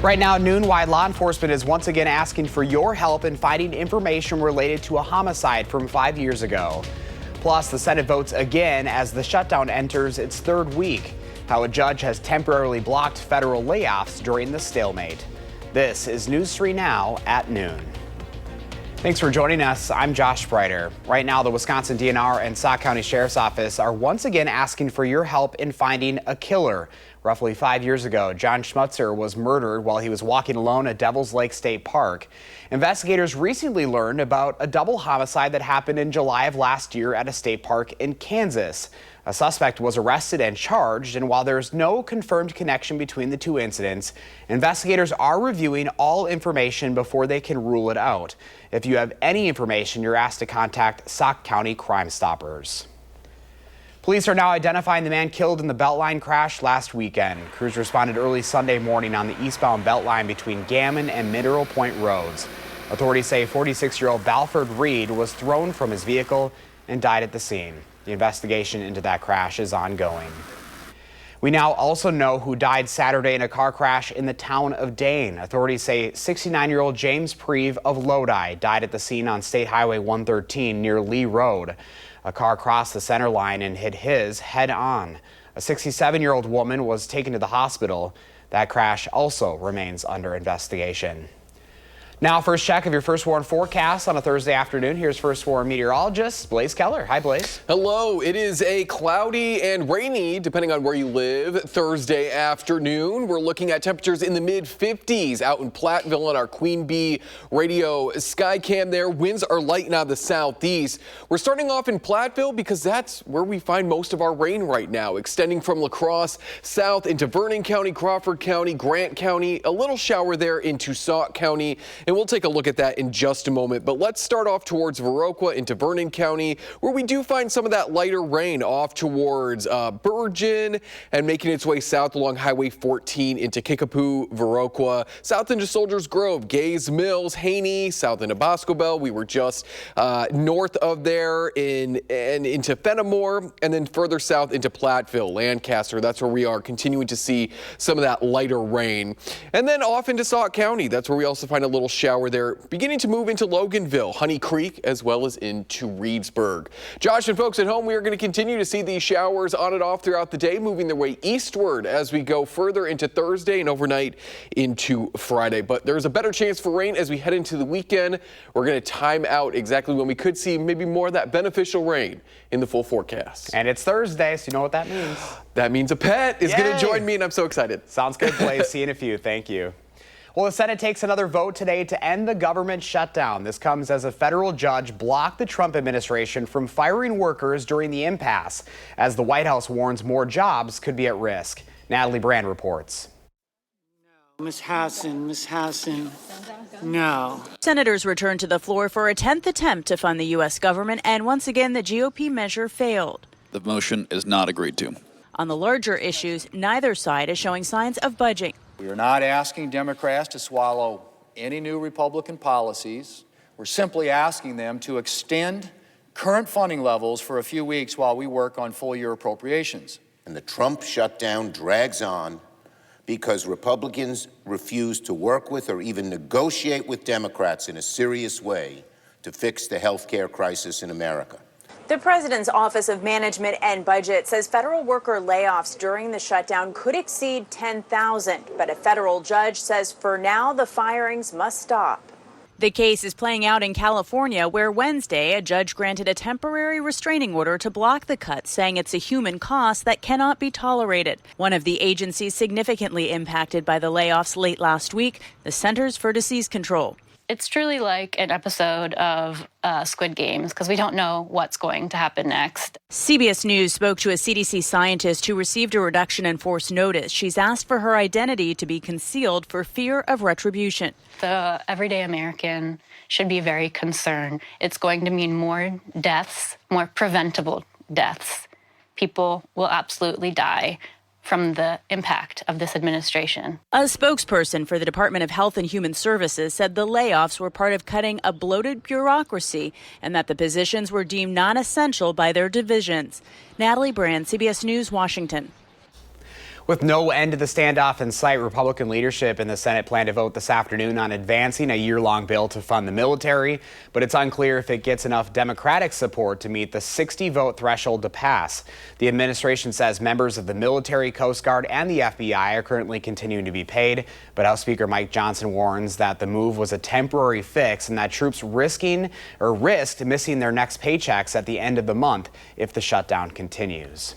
Right now, noon-wide law enforcement is once again asking for your help in finding information related to a homicide from 5 years ago. Plus, the Senate votes again as the shutdown enters its third week. How a judge has temporarily blocked federal layoffs during the stalemate. This is News 3 Now at noon. Thanks for joining us. I'm Josh Breiter. Right now, the Wisconsin DNR and Sauk County Sheriff's Office are once again asking for your help in finding a killer. Roughly 5 years ago, John Schmutzer was murdered while he was walking alone at Devil's Lake State Park. Investigators recently learned about a double homicide that happened in July of last year at a state park in Kansas. A suspect was arrested and charged, and while there's no confirmed connection between the two incidents, investigators are reviewing all information before they can rule it out. If you have any information, you're asked to contact Sauk County Crime Stoppers. Police are now identifying the man killed in the Beltline crash last weekend. Crews responded early Sunday morning on the eastbound Beltline between Gammon and Mineral Point roads. Authorities say 46-year-old Balford Reed was thrown from his vehicle and died at the scene. The investigation into that crash is ongoing. We now also know who died Saturday in a car crash in the town of Dane. Authorities say 69-year-old James Preve of Lodi died at the scene on State Highway 113 near Lee Road. A car crossed the center line and hit his head on. A 67-year-old woman was taken to the hospital. That crash also remains under investigation. Now, first check of your First Warn forecast on a Thursday afternoon. Here's First Warn meteorologist Blaze Keller. Hi, Blaze. Hello. It is a cloudy and rainy, depending on where you live, Thursday afternoon. We're looking at temperatures in the mid-50s out in Platteville on our Queen Bee radio sky cam there. Winds are light out of the southeast. We're starting off in Platteville because that's where we find most of our rain right now, extending from La Crosse south into Vernon County, Crawford County, Grant County, a little shower there into Sauk County. And we'll take a look at that in just a moment. But let's start off towards Viroqua into Vernon County, where we do find some of that lighter rain off towards Bergen and making its way south along Highway 14 into Kickapoo, Viroqua, south into Soldiers Grove, Gays Mills, Haney, south into Boscobel. We were just north of there and into Fenimore, and then further south into Platteville, Lancaster. That's where we are continuing to see some of that lighter rain. And then off into Sauk County. That's where we also find a little shower there, beginning to move into Loganville, Honey Creek, as well as into Reedsburg. Josh and folks at home, we are going to continue to see these showers on and off throughout the day, moving their way eastward as we go further into Thursday and overnight into Friday. But there's a better chance for rain as we head into the weekend. We're going to time out exactly when we could see maybe more of that beneficial rain in the full forecast. And it's Thursday, so you know what that means. That means a pet is going to join me, and I'm so excited. Sounds good, Blaze. See you in a few. Thank you. Well, the Senate takes another vote today to end the government shutdown. This comes as a federal judge blocked the Trump administration from firing workers during the impasse, as the White House warns more jobs could be at risk. Natalie Brand reports. No, Ms. Hassan, no. Senators returned to the floor for a 10th attempt to fund the U.S. government, and once again, the GOP measure failed. The motion is not agreed to. On the larger issues, neither side is showing signs of budging. We are not asking Democrats to swallow any new Republican policies. We're simply asking them to extend current funding levels for a few weeks while we work on full-year appropriations. And the Trump shutdown drags on because Republicans refuse to work with or even negotiate with Democrats in a serious way to fix the health care crisis in America. The president's Office of Management and Budget says federal worker layoffs during the shutdown could exceed 10,000, but a federal judge says for now the firings must stop. The case is playing out in California, where Wednesday a judge granted a temporary restraining order to block the cuts, saying it's a human cost that cannot be tolerated. One of the agencies significantly impacted by the layoffs late last week, the Centers for Disease Control. It's truly like an episode of Squid Games because we don't know what's going to happen next. CBS News spoke to a CDC scientist who received a reduction in force notice. She's asked for her identity to be concealed for fear of retribution. The everyday American should be very concerned. It's going to mean more deaths, more preventable deaths. People will absolutely die from the impact of this administration. A spokesperson for the Department of Health and Human Services said the layoffs were part of cutting a bloated bureaucracy and that the positions were deemed non-essential by their divisions. Natalie Brand, CBS News, Washington. With no end to the standoff in sight, Republican leadership in the Senate plan to vote this afternoon on advancing a year-long bill to fund the military, but it's unclear if it gets enough Democratic support to meet the 60-vote threshold to pass. The administration says members of the military, Coast Guard, and the FBI are currently continuing to be paid, but House Speaker Mike Johnson warns that the move was a temporary fix and that troops risked missing their next paychecks at the end of the month if the shutdown continues.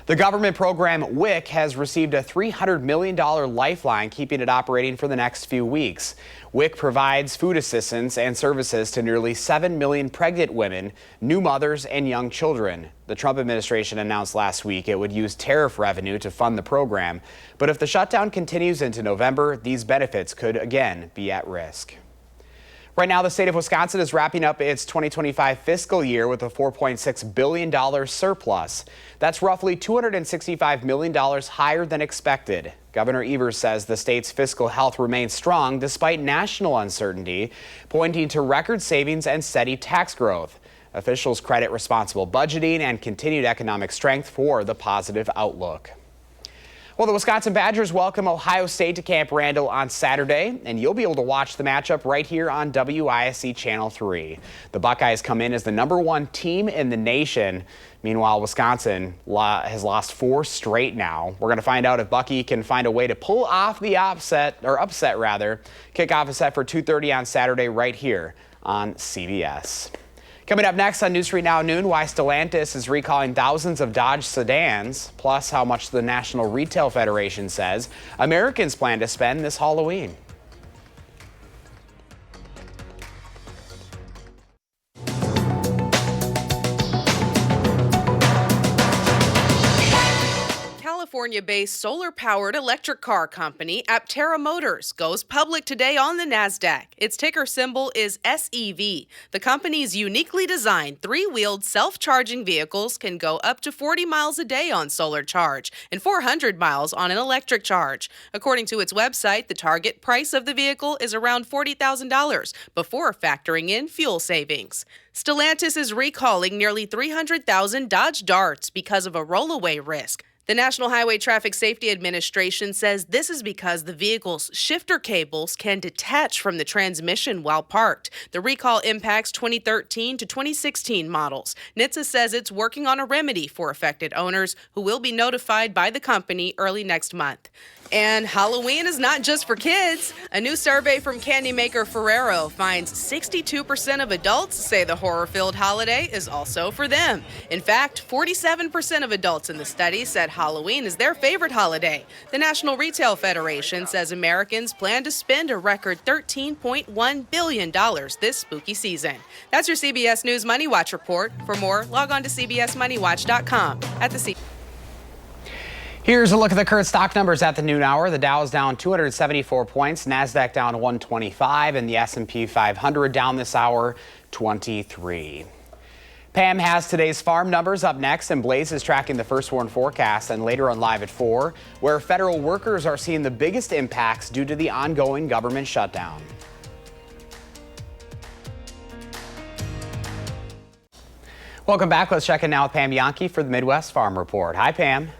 The government program WIC has received a $300 million lifeline, keeping it operating for the next few weeks. WIC provides food assistance and services to nearly 7 million pregnant women, new mothers, and young children. The Trump administration announced last week it would use tariff revenue to fund the program. But if the shutdown continues into November, these benefits could again be at risk. Right now, the state of Wisconsin is wrapping up its 2025 fiscal year with a $4.6 billion surplus. That's roughly $265 million higher than expected. Governor Evers says the state's fiscal health remains strong despite national uncertainty, pointing to record savings and steady tax growth. Officials credit responsible budgeting and continued economic strength for the positive outlook. Well, the Wisconsin Badgers welcome Ohio State to Camp Randall on Saturday, and you'll be able to watch the matchup right here on WISC Channel 3. The Buckeyes come in as the #1 team in the nation. Meanwhile, Wisconsin has lost 4 straight now. We're going to find out if Bucky can find a way to pull off the upset. Kickoff is set for 2:30 on Saturday right here on CBS. Coming up next on News 3 Now Noon, why Stellantis is recalling thousands of Dodge sedans, plus how much the National Retail Federation says Americans plan to spend this Halloween. California-based solar-powered electric car company Aptera Motors goes public today on the NASDAQ. Its ticker symbol is SEV. The company's uniquely designed 3-wheeled self-charging vehicles can go up to 40 miles a day on solar charge and 400 miles on an electric charge. According to its website, the target price of the vehicle is around $40,000 before factoring in fuel savings. Stellantis is recalling nearly 300,000 Dodge Darts because of a rollaway risk. The National Highway Traffic Safety Administration says this is because the vehicle's shifter cables can detach from the transmission while parked. The recall impacts 2013 to 2016 models. NHTSA says it's working on a remedy for affected owners who will be notified by the company early next month. And Halloween is not just for kids. A new survey from candy maker Ferrero finds 62% of adults say the horror-filled holiday is also for them. In fact, 47% of adults in the study said Halloween is their favorite holiday. The National Retail Federation says Americans plan to spend a record $13.1 billion this spooky season. That's your CBS News Money Watch report. For more, log on to cbsmoneywatch.com. Here's a look at the current stock numbers at the noon hour. The Dow is down 274 points, NASDAQ down 125, and the S&P 500 down this hour 23. Pam has today's farm numbers up next, and Blaze is tracking the first warn forecast, and later on Live at 4, where federal workers are seeing the biggest impacts due to the ongoing government shutdown. Welcome back. Let's check in now with Pam Jahnke for the Midwest Farm Report. Hi, Pam.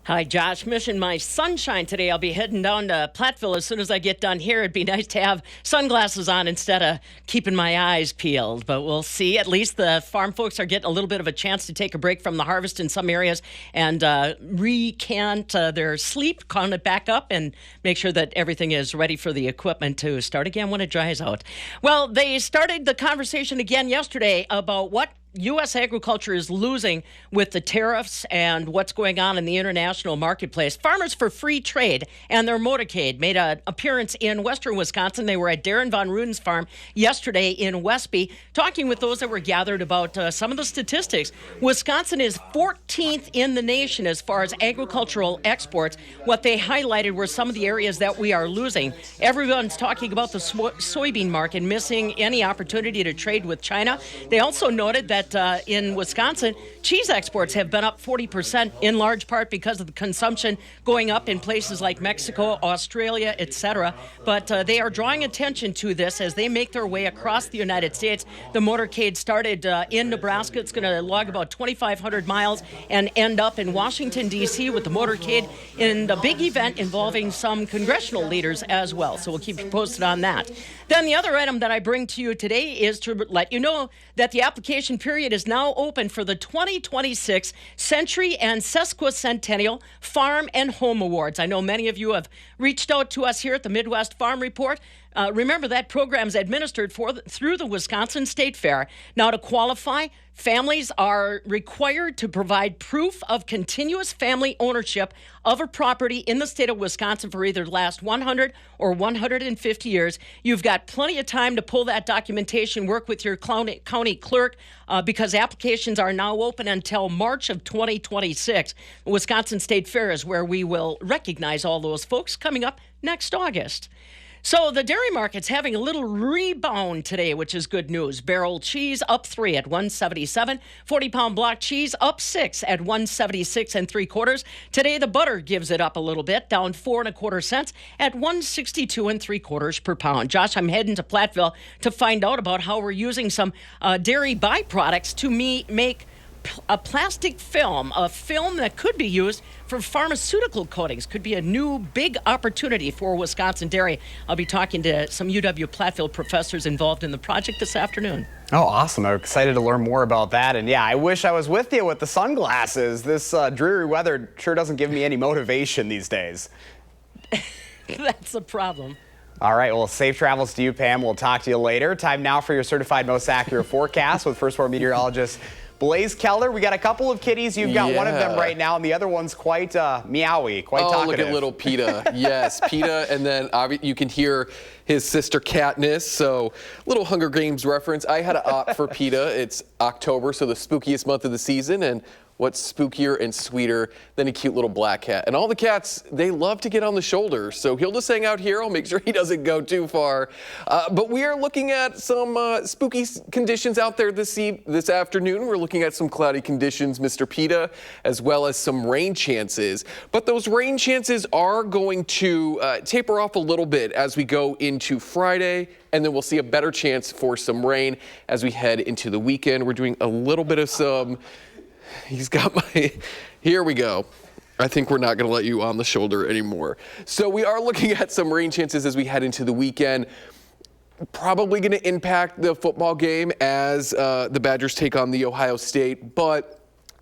Hi, Josh. Missing my sunshine today. I'll be heading down to Platteville as soon as I get done here. It'd be nice to have sunglasses on instead of keeping my eyes peeled, but we'll see. At least the farm folks are getting a little bit of a chance to take a break from the harvest in some areas and recant their sleep, count it back up, and make sure that everything is ready for the equipment to start again when it dries out. Well, they started the conversation again yesterday about what U.S. agriculture is losing with the tariffs and what's going on in the international marketplace. Farmers for Free Trade and their motorcade made an appearance in western Wisconsin. They were at Darren Von Ruden's farm yesterday in Westby, talking with those that were gathered about some of the statistics. Wisconsin is 14th in the nation as far as agricultural exports. What they highlighted were some of the areas that we are losing. Everyone's talking about the soybean market, missing any opportunity to trade with China. They also noted that that in Wisconsin, cheese exports have been up 40% in large part because of the consumption going up in places like Mexico, Australia, etc. But they are drawing attention to this as they make their way across the United States. The motorcade started in Nebraska. It's going to log about 2,500 miles and end up in Washington, D.C. with the motorcade in a big event involving some congressional leaders as well. So we'll keep you posted on that. Then the other item that I bring to you today is to let you know that the application period is now open for the 2026 Century and Sesquicentennial Farm and Home Awards. I know many of you have reached out to us here at the Midwest Farm Report. Remember, that program is administered through the Wisconsin State Fair. Now, to qualify, families are required to provide proof of continuous family ownership of a property in the state of Wisconsin for either the last 100 or 150 years. You've got plenty of time to pull that documentation, work with your county clerk, because applications are now open until March of 2026. The Wisconsin State Fair is where we will recognize all those folks coming up next August. So the dairy market's having a little rebound today, which is good news. Barrel cheese up 3 at $1.77. 40-pound block cheese up 6 at $1.76 3/4. Today the butter gives it up a little bit, down 4 1/4 cents at $1.62 3/4 per pound. Josh, I'm heading to Platteville to find out about how we're using some dairy byproducts to make a plastic film, a film that could be used for pharmaceutical coatings. Could be a new big opportunity for Wisconsin dairy. I'll be talking to some UW Platteville professors involved in the project this afternoon. Oh, awesome. I'm excited to learn more about that. And yeah, I wish I was with you with the sunglasses. This dreary weather sure doesn't give me any motivation these days. That's a problem. All right, well, safe travels to you, Pam. We'll talk to you later. Time now for your certified most accurate forecast with First Warn meteorologist Blaise Keller. We got a couple of kitties. You've got one of them right now, and the other one's quite meowy, quite talkative. Oh, look at little PETA. Yes, PETA, and then you can hear his sister Katniss, so little Hunger Games reference. I had to opt for PETA. It's October, so the spookiest month of the season, and what's spookier and sweeter than a cute little black cat? And all the cats, they love to get on the shoulder, so he'll just hang out here. I'll make sure he doesn't go too far. But we are looking at some spooky conditions out there this afternoon. We're looking at some cloudy conditions, Mr. PETA, as well as some rain chances. But those rain chances are going to taper off a little bit as we go into Friday, and then we'll see a better chance for some rain as we head into the weekend. We're doing a little bit of some... He's got my, here we go. I think we're not going to let you on the shoulder anymore. So we are looking at some rain chances as we head into the weekend. Probably going to impact the football game as the Badgers take on the Ohio State, but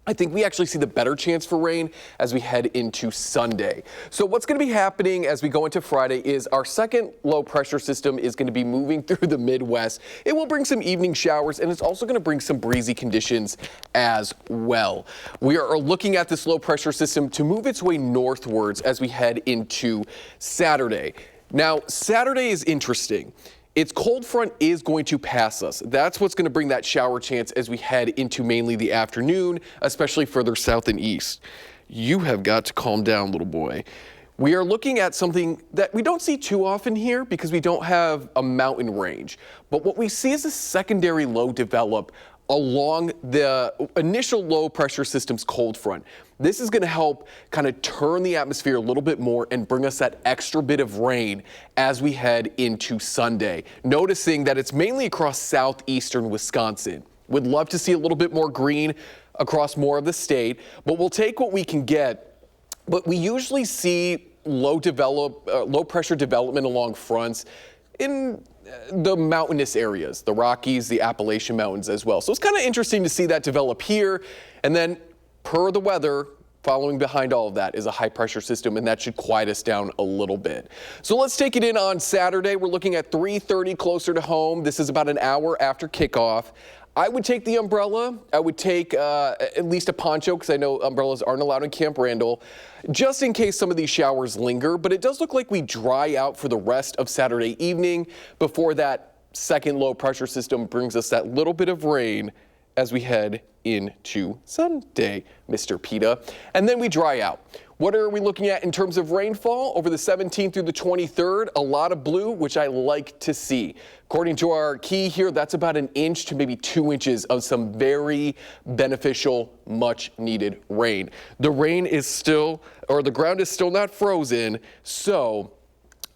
I think we actually see the better chance for rain as we head into Sunday. So what's going to be happening as we go into Friday is our second low pressure system is going to be moving through the Midwest. It will bring some evening showers, and it's also going to bring some breezy conditions as well. We are looking at this low pressure system to move its way northwards as we head into Saturday. Now, Saturday is interesting. Its cold front is going to pass us. That's what's going to bring that shower chance as we head into mainly the afternoon, especially further south and east. You have got to calm down, little boy. We are looking at something that we don't see too often here because we don't have a mountain range. But what we see is a secondary low develop along the initial low pressure system's cold front. This is going to help kind of turn the atmosphere a little bit more and bring us that extra bit of rain as we head into Sunday. Noticing that it's mainly across southeastern Wisconsin. Would love to see a little bit more green across more of the state, but we'll take what we can get. But we usually see low pressure development along fronts in the mountainous areas, the Rockies, the Appalachian Mountains as well. So it's kind of interesting to see that develop here. And then per the weather, following behind all of that is a high pressure system, and that should quiet us down a little bit. So let's take it in on Saturday. We're looking at 3:30 closer to home. This is about an hour after kickoff. I would take the umbrella. I would take at least a poncho because I know umbrellas aren't allowed in Camp Randall, just in case some of these showers linger. But it does look like we dry out for the rest of Saturday evening before that second low pressure system brings us that little bit of rain as we head into Sunday, Mr. PETA. And then we dry out. What are we looking at in terms of rainfall over the 17th through the 23rd? A lot of blue, which I like to see. According to our key here, that's about 1 inch to maybe 2 inches of some very beneficial, much needed rain. The rain is still, or the ground is still not frozen, so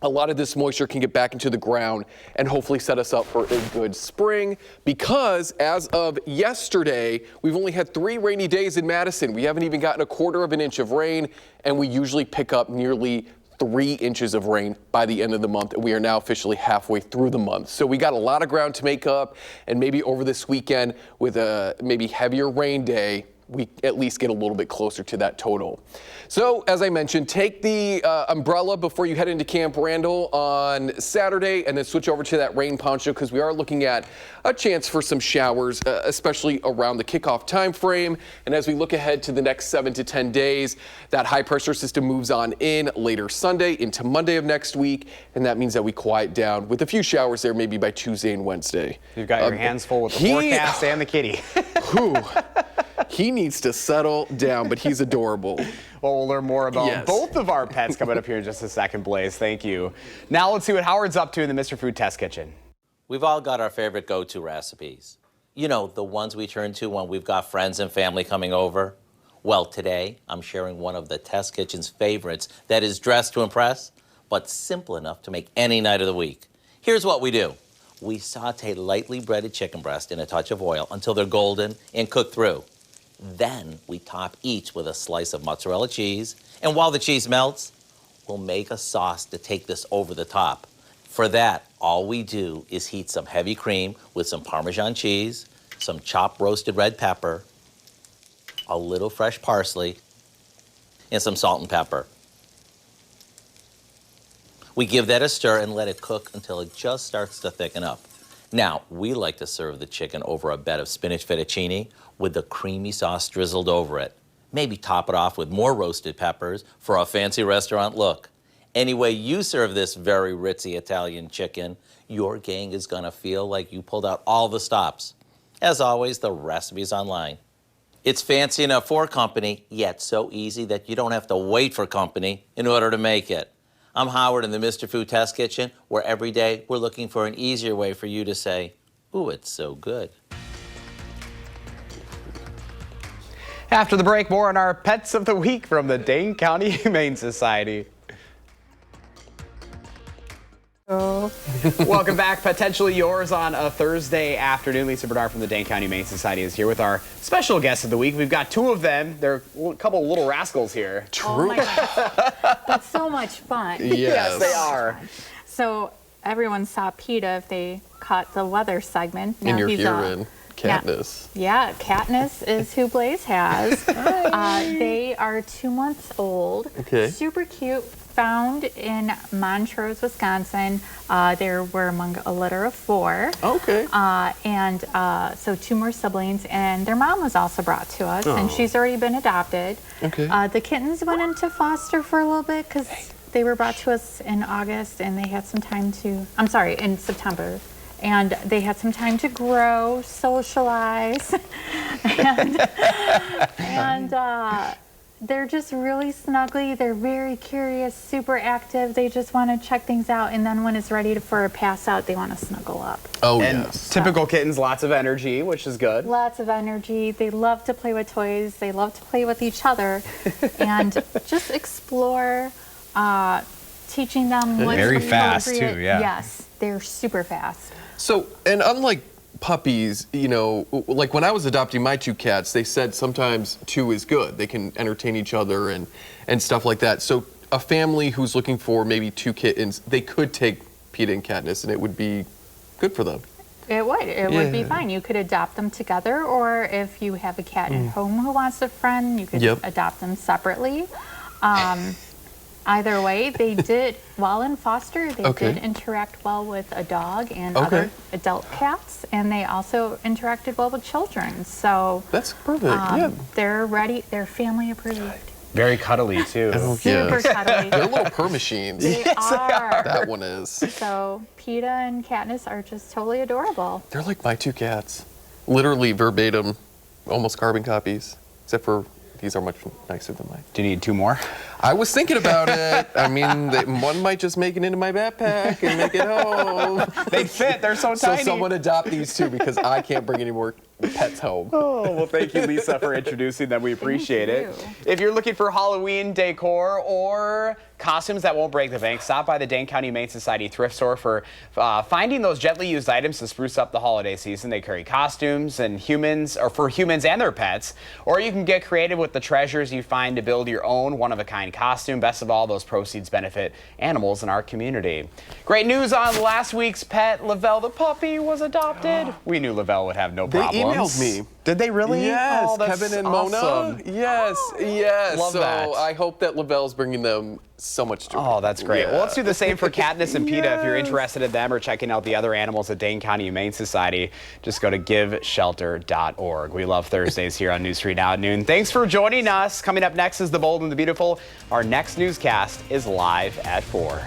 a lot of this moisture can get back into the ground and hopefully set us up for a good spring, because as of yesterday, we've only had 3 rainy days in Madison. We haven't even gotten 1/4 of an inch of rain, and we usually pick up nearly 3 inches of rain by the end of the month, and we are now officially halfway through the month. So we got a lot of ground to make up, and maybe over this weekend with a maybe heavier rain day, we at least get a little bit closer to that total. So, as I mentioned, take the umbrella before you head into Camp Randall on Saturday, and then switch over to that rain poncho, because we are looking at a chance for some showers, especially around the kickoff time frame. And as we look ahead to the next 7 to 10 days, that high pressure system moves on in later Sunday into Monday of next week, and that means that we quiet down with a few showers there maybe by Tuesday and Wednesday. You've got your hands full with the forecast and the kitty. He needs to settle down, but he's adorable. Well, we'll learn more about both of our pets coming up here in just a second, Blaze. Thank you. Now let's see what Howard's up to in the Mr. Food Test Kitchen. We've all got our favorite go-to recipes. You know, the ones we turn to when we've got friends and family coming over. Well, today I'm sharing one of the Test Kitchen's favorites that is dressed to impress, but simple enough to make any night of the week. Here's what we do. We saute lightly breaded chicken breast in a touch of oil until they're golden and cooked through. Then we top each with a slice of mozzarella cheese, and while the cheese melts, we'll make a sauce to take this over the top. For that, all we do is heat some heavy cream with some Parmesan cheese, some chopped roasted red pepper, a little fresh parsley, and some salt and pepper. We give that a stir and let it cook until it just starts to thicken up. Now, we like to serve the chicken over a bed of spinach fettuccine with the creamy sauce drizzled over it. Maybe top it off with more roasted peppers for a fancy restaurant look. Any way you serve this very ritzy Italian chicken, your gang is gonna feel like you pulled out all the stops. As always, the recipe's online. It's fancy enough for company, yet so easy that you don't have to wait for company in order to make it. I'm Howard in the Mr. Food Test Kitchen, where every day we're looking for an easier way for you to say, ooh, it's so good. After the break, more on our Pets of the Week from the Dane County Humane Society. Welcome back. Potentially yours on a Thursday afternoon. Lisa Bernard from the Dane County Humane Society is here with our special guest of the week. We've got 2 of them. They're a couple of little rascals here. True. Oh my gosh. That's so much fun. Yes, they are. So everyone saw PETA if they caught the weather segment. Now and you're hearing Katniss. Yeah, Katniss is who Blaze has. They are 2 months old. Okay. Super cute. Found in Montrose, Wisconsin. They were among a litter of 4. Okay. So 2 more siblings, and their mom was also brought to us, and she's already been adopted. Okay. The kittens went into foster for a little bit because they were brought to us in August, and they had some time to, in September. And they had some time to grow, socialize, and they're just really snuggly. They're very curious, super active. They just want to check things out, and then when it's ready for a pass out, they want to snuggle up. Oh, and yes. Typical kittens, lots of energy, which is good. Lots of energy. They love to play with toys. They love to play with each other, and just explore. Teaching them what's very fast appropriate. too. Yeah. Yes, they're super fast. So, and unlike puppies, you know, like when I was adopting my 2 cats, they said sometimes 2 is good. They can entertain each other and stuff like that. So a family who's looking for maybe 2 kittens, they could take PETA and Katniss, and it would be good for them. It would. It would be fine. You could adopt them together, or if you have a cat at home who wants a friend, you could adopt them separately. Either way, they did, while in foster, they did interact well with a dog and other adult cats, and they also interacted well with children. So that's perfect. They're ready. They're family approved. Very cuddly too. Super cuddly. They're little purr machines. They are. That one is. So PETA and Katniss are just totally adorable. They're like my 2 cats. Literally verbatim, almost carbon copies, except for these are much nicer than mine. Do you need 2 more? I was thinking about it. I mean, one might just make it into my backpack and make it home. They fit. They're so tiny. So someone adopt these two because I can't bring any more pets home. Oh, well, thank you, Lisa, for introducing them. We appreciate it. If you're looking for Halloween decor or costumes that won't break the bank, stop by the Dane County Humane Society thrift store for finding those gently used items to spruce up the holiday season. They carry costumes and for humans and their pets. Or you can get creative with the treasures you find to build your own one-of-a-kind costume. Best of all, those proceeds benefit animals in our community. Great news on last week's pet. Lavelle the puppy was adopted. We knew Lavelle would have no problems. They emailed me. Did they really? Yes, oh, that's Kevin and awesome. Mona. Yes, yes. Love so that. I hope that Lavelle's bringing them so much joy. Oh, that's great. Yeah. Well, let's do the same for Katniss and PETA. If you're interested in them or checking out the other animals at Dane County Humane Society, just go to giveshelter.org. We love Thursdays here on News 3 Now at noon. Thanks for joining us. Coming up next is The Bold and the Beautiful. Our next newscast is live at 4.